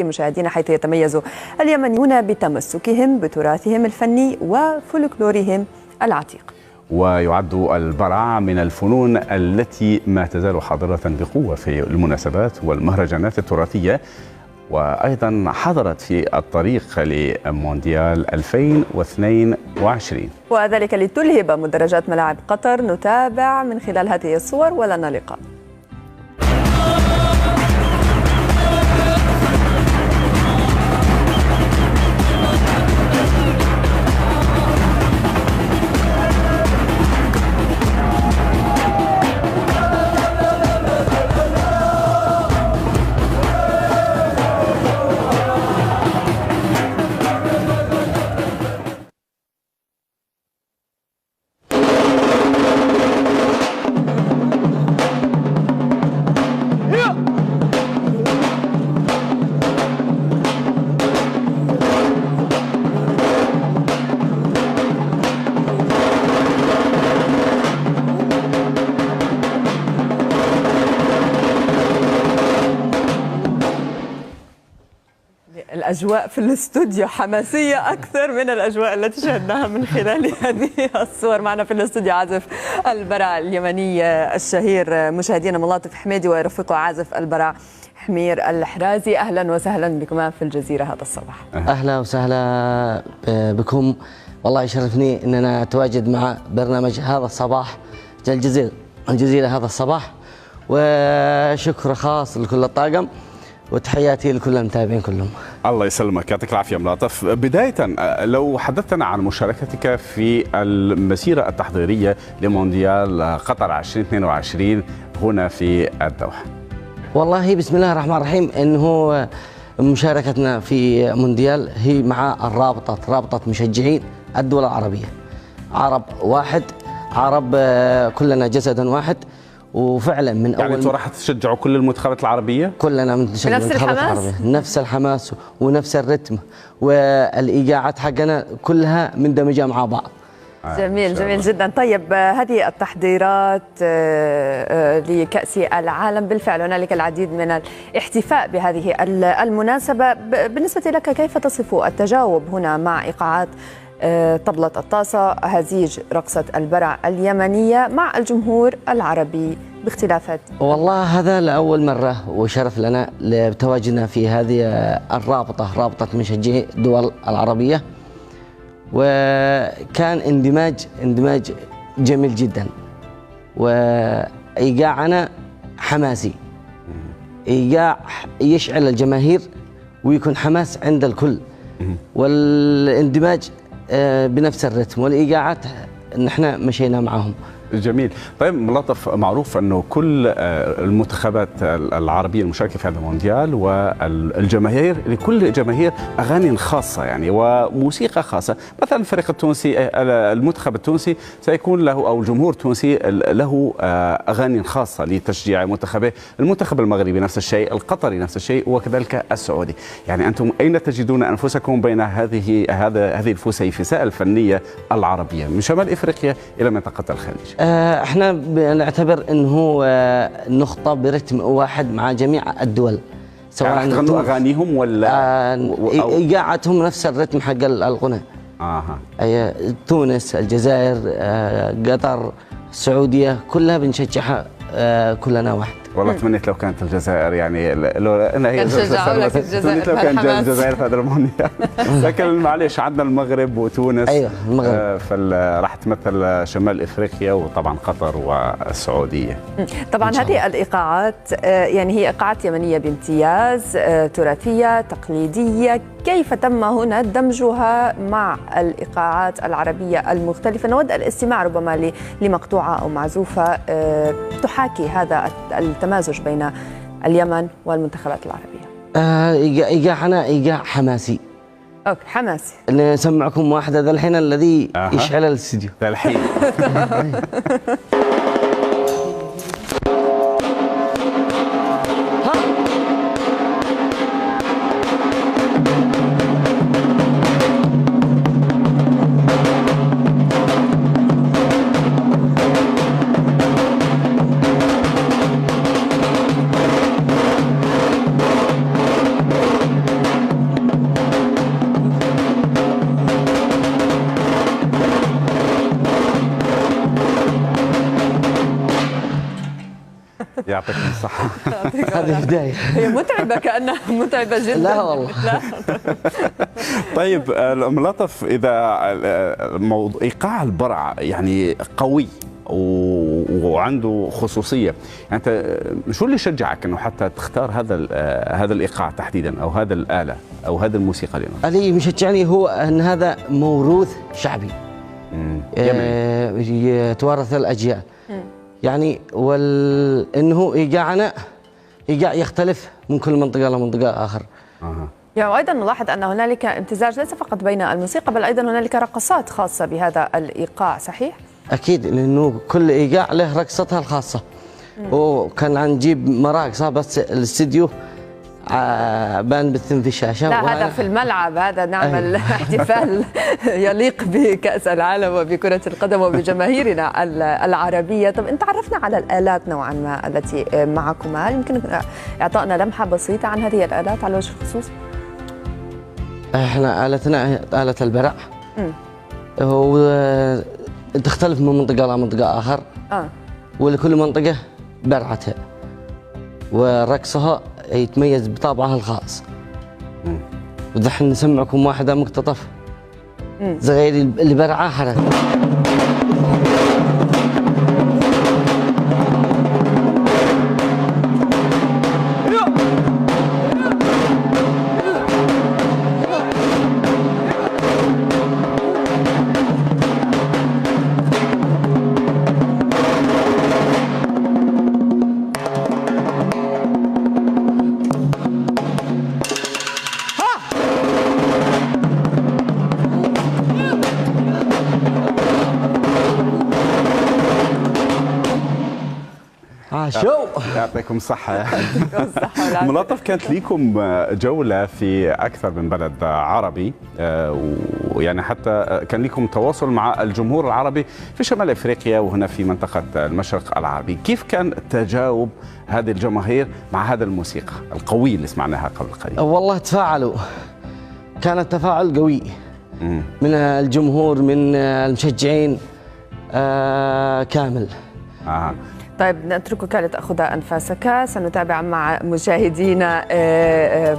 مشاهدينا، حيث يتميز اليمنيون بتمسكهم بتراثهم الفني وفولكلورهم العتيق. ويعد البرع من الفنون التي ما تزال حاضرة بقوة في المناسبات والمهرجانات التراثية، وأيضا حضرت في الطريق لمونديال 2022، وذلك لتلهب مدرجات ملاعب قطر. نتابع من خلال هذه الصور ولنا لقاء. الأجواء في الاستوديو حماسية أكثر من الأجواء التي شاهدناها من خلال هذه الصور. معنا في الاستوديو عازف البرع اليمني الشهير مشاهدينا ملاطف حميدي ويرافقه عازف البرع حمير الحرازي. أهلا وسهلا بكم في الجزيرة هذا الصباح. أهلا وسهلا بكم، والله يشرفني أن أنا أتواجد مع برنامج هذا الصباح الجزيرة هذا الصباح، وشكر خاص لكل الطاقم وتحياتي لكل المتابعين كلهم. الله يسلمك، يعطيك العافية ملاطف. بداية لو حدثنا عن مشاركتك في المسيرة التحضيرية لمونديال قطر 2022 هنا في الدوحة. والله بسم الله الرحمن الرحيم، انه مشاركتنا في مونديال هي مع رابطة مشجعين الدول العربية، عرب واحد، عرب كلنا جسدا واحد. وفعلا من يعني اول انتم راح تشجعوا كل المنتخبات العربيه؟ كلنا بنشجع المنتخبات العربيه، نفس الحماس ونفس الرتم، والايقاعات حقنا كلها مندمجه مع بعض. جميل جدا. طيب، هذه التحضيرات لكأس العالم بالفعل هنالك العديد من الاحتفاء بهذه المناسبة. بالنسبة لك كيف تصف التجاوب هنا مع إيقاعات طبلة الطاسة، هزيج رقصة البرع اليمنية مع الجمهور العربي باختلافات؟ والله هذا لأول مرة وشرف لنا لتواجدنا في هذه رابطة مشجعي الدول العربية، وكان اندماج جميل جدا، وإيقاعنا حماسي، إيقاع يشعل الجماهير ويكون حماس عند الكل، والاندماج بنفس الرتم والإيقاعات نحن مشينا معهم. جميل. طيب ملاطف، معروف انه كل المنتخبات العربيه المشاركه في هذا المونديال والجماهير لكل جماهير اغاني خاصه يعني وموسيقى خاصه. مثلا الفريق التونسي، المنتخب التونسي سيكون له، او الجمهور التونسي له اغاني خاصه لتشجيع منتخبه، المنتخب المغربي نفس الشيء، القطري نفس الشيء، وكذلك السعودي. يعني انتم اين تجدون انفسكم بين هذه الفسيفساء الفنيه العربية من شمال افريقيا الى منطقه الخليج؟ احنا نعتبر انه نخطة برتم واحد مع جميع الدول، سواء يعني تغنوا اغانيهم ولا ايقاعاتهم نفس الرتم حق الغناء. تونس، الجزائر، قطر، السعودية كلها بنشجعها كلنا واحد. والله تمنيت لو كانت الجزائر، يعني لو انا هي تمنيت لو كانت الجزائر في هذا المونديال. لكن معلش عندنا المغرب وتونس. ايوه المغرب راح تمثل شمال افريقيا، وطبعا قطر والسعوديه. طبعا هذه الايقاعات يعني هي ايقاعات يمنيه بامتياز، تراثيه تقليديه. كيف تم هنا دمجها مع الايقاعات العربيه المختلفه؟ نود الاستماع ربما لمقطوعه او معزوفه تحاكي هذا التمازج بين اليمن والمنتخبات العربية. إيقاعنا إيقاع حماسي. أوكي، حماسي. نسمعكم واحدة ذا الحين الذي يشعل الاستديو. ذا الحين. يعطيكم الصحة. هذه بداية. هي متعبة، كأنها متعبة جدا. لا والله. لا. طيب ملطف، إذا إيقاع البرع يعني قوي وعنده خصوصية، يعني أنت شو اللي شجعك إنه حتى تختار هذا الإيقاع تحديدا، أو هذا الآلة أو هذه الموسيقى اليوم؟ اللي مشجعني هو أن هذا موروث شعبي يتوارث الأجيال، يعني إنه إيقاعنا إيقاع يختلف من كل منطقة لمنطقة آخر. يعني وأيضا نلاحظ أن هنالك امتزاج ليس فقط بين الموسيقى، بل أيضا هنالك رقصات خاصة بهذا الإيقاع، صحيح؟ أكيد، لأنه كل إيقاع له رقصتها الخاصة. وكان نجيب مراقصة بس الاستديو بان بالثم في الشاشة. لا، هذا في الملعب، هذا نعمل احتفال يليق بكأس العالم وبكرة القدم وبجماهيرنا العربية. طب أنت عرفنا على الآلات نوعا ما التي معكما، يمكن إعطائنا لمحة بسيطة عن هذه الآلات على وجه الخصوص؟ احنا آلتنا آلة البرع، وتختلف من منطقة لمنطقة آخر، ولكل منطقة برعتها ورقصها يتميز بطابعها الخاص. ودحين نسمعكم واحدة مقتطف صغير اللي برعاه حركة. شو يعطيكم الصحة. ملطف، كانت ليكم جولة في أكثر من بلد عربي، ويعني حتى كان ليكم تواصل مع الجمهور العربي في شمال أفريقيا وهنا في منطقة المشرق العربي. كيف كان تجاوب هذه الجماهير مع هذا الموسيقى القوية اللي سمعناها قبل قليل؟ والله تفاعلوا، كان التفاعل قوي من الجمهور، من المشجعين كامل. طيب نتركك لتأخذ أنفاسك، سنتابع مع مشاهدينا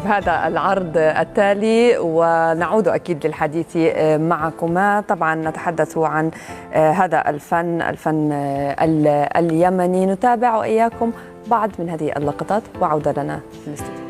هذا العرض التالي ونعود أكيد للحديث معكما. طبعا نتحدث عن هذا الفن اليمني. نتابع وإياكم بعض من هذه اللقطات وعودة لنا في الاستوديو.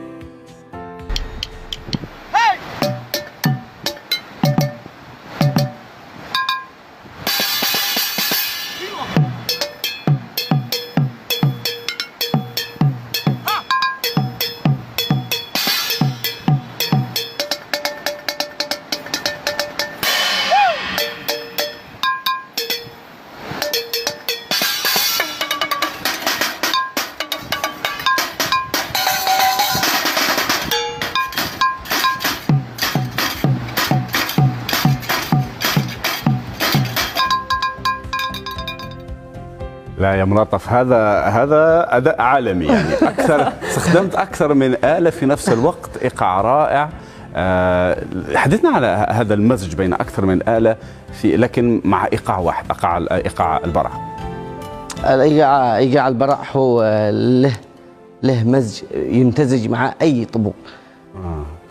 لا يا ملطف، هذا أداء عالمي، يعني استخدمت أكثر من آلة في نفس الوقت، إيقاع رائع. حدثنا على هذا المزج بين أكثر من آلة لكن مع إيقاع واحد، إيقاع البرع. إيقاع البرع هو له مزج يمتزج مع أي طبول.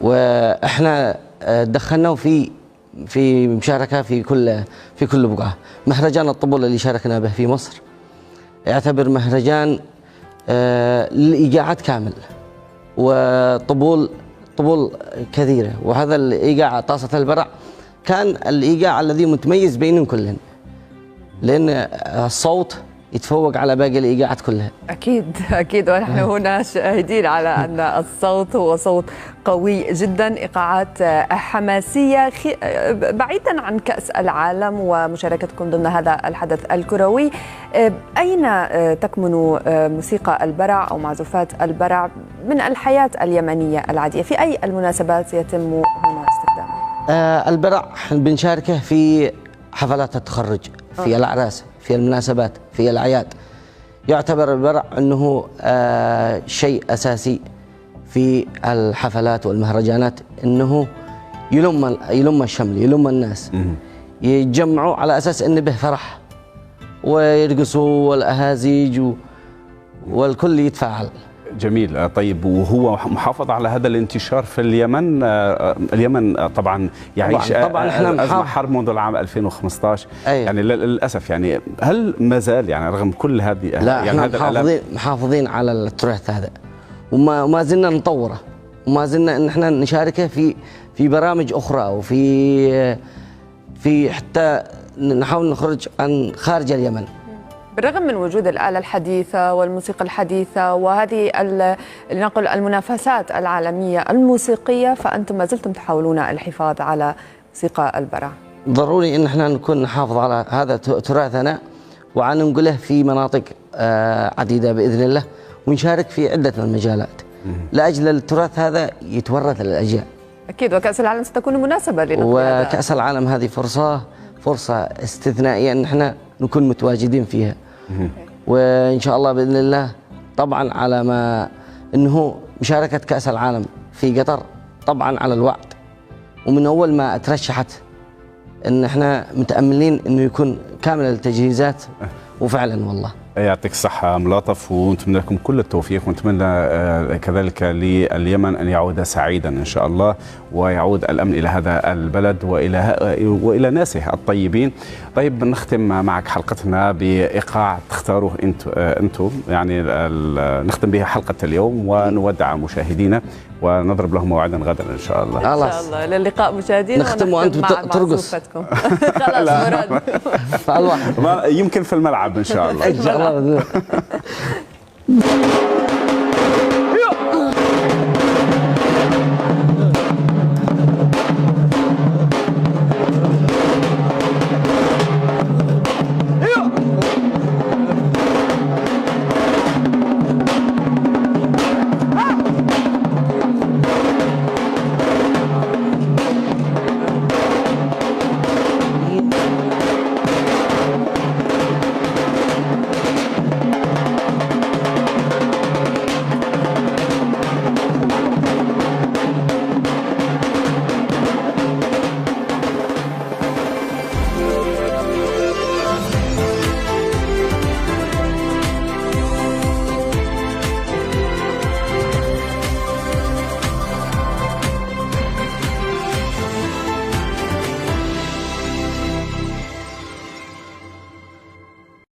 وإحنا دخلناه في مشاركة في كل بقعة. مهرجان الطبول اللي شاركنا به في مصر يعتبر مهرجان للإيقاعات كامل وطبول كثيرة، وهذا الإيقاع طاسة البرع كان الإيقاع الذي متميز بينهم كلهم، لأن الصوت يتفوق على باقي الإيقاعات كلها. أكيد ونحن هنا شاهدين على أن الصوت هو صوت قوي جدا، إيقاعات حماسية بعيدا عن كأس العالم ومشاركتكم ضمن هذا الحدث الكروي. أين تكمن موسيقى البرع أو معزوفات البرع من الحياة اليمنية العادية؟ في أي المناسبات يتم هنا استخدامه؟ البرع بنشاركه في حفلات التخرج، في الأعراس، في المناسبات، في الأعياد. يعتبر البرع أنه شيء أساسي في الحفلات والمهرجانات، أنه يلم الشمل، يلم الناس، يتجمعوا على أساس أنه به فرح ويرقصوا والأهازيج والكل يتفاعل. جميل. طيب وهو محافظ على هذا الانتشار في اليمن؟ اليمن طبعا يعيش طبعا احنا أزمة حرب منذ العام 2015. أيوة. يعني للأسف يعني هل ما زال يعني رغم كل هذه لا يعني احنا محافظين على التراث هذا، وما زلنا نطوره، وما زلنا ان احنا نشاركه في برامج اخرى، وفي حتى نحاول نخرج عن خارج اليمن. بالرغم من وجود الآلة الحديثة والموسيقى الحديثة وهذه لنقل المنافسات العالمية الموسيقية، فأنتم ما زلتم تحاولون الحفاظ على موسيقى البرع. ضروري ان احنا نكون نحافظ على هذا تراثنا وعن ننقله في مناطق عديدة بإذن الله، ونشارك في عدة من المجالات لأجل التراث هذا يتورث للأجيال. أكيد. وكأس العالم ستكون مناسبة لنقل وكأس العالم هذه فرصة استثنائية ان احنا نكون متواجدين فيها. وإن شاء الله بإذن الله طبعا على ما أنه مشاركة كأس العالم في قطر طبعا على الوعد، ومن أول ما ترشحت أن احنا متأملين أنه يكون كامل التجهيزات، وفعلا والله. يعطيك الصحة ملاطف، ونتمنى لكم كل التوفيق، ونتمنى كذلك لليمن أن يعود سعيدا إن شاء الله، ويعود الأمن إلى هذا البلد وإلى ناسه الطيبين. طيب نختم معك حلقتنا بإيقاع تختاروه أنتم يعني نختم بها حلقة اليوم، ونودع مشاهدينا ونضرب لهم موعدا غدا إن شاء الله. إن شاء الله. إلى اللقاء مشاهدينا. نختم وأنتم ترقص. خلاص مراد. يمكن في الملعب إن شاء الله. إن شاء الله.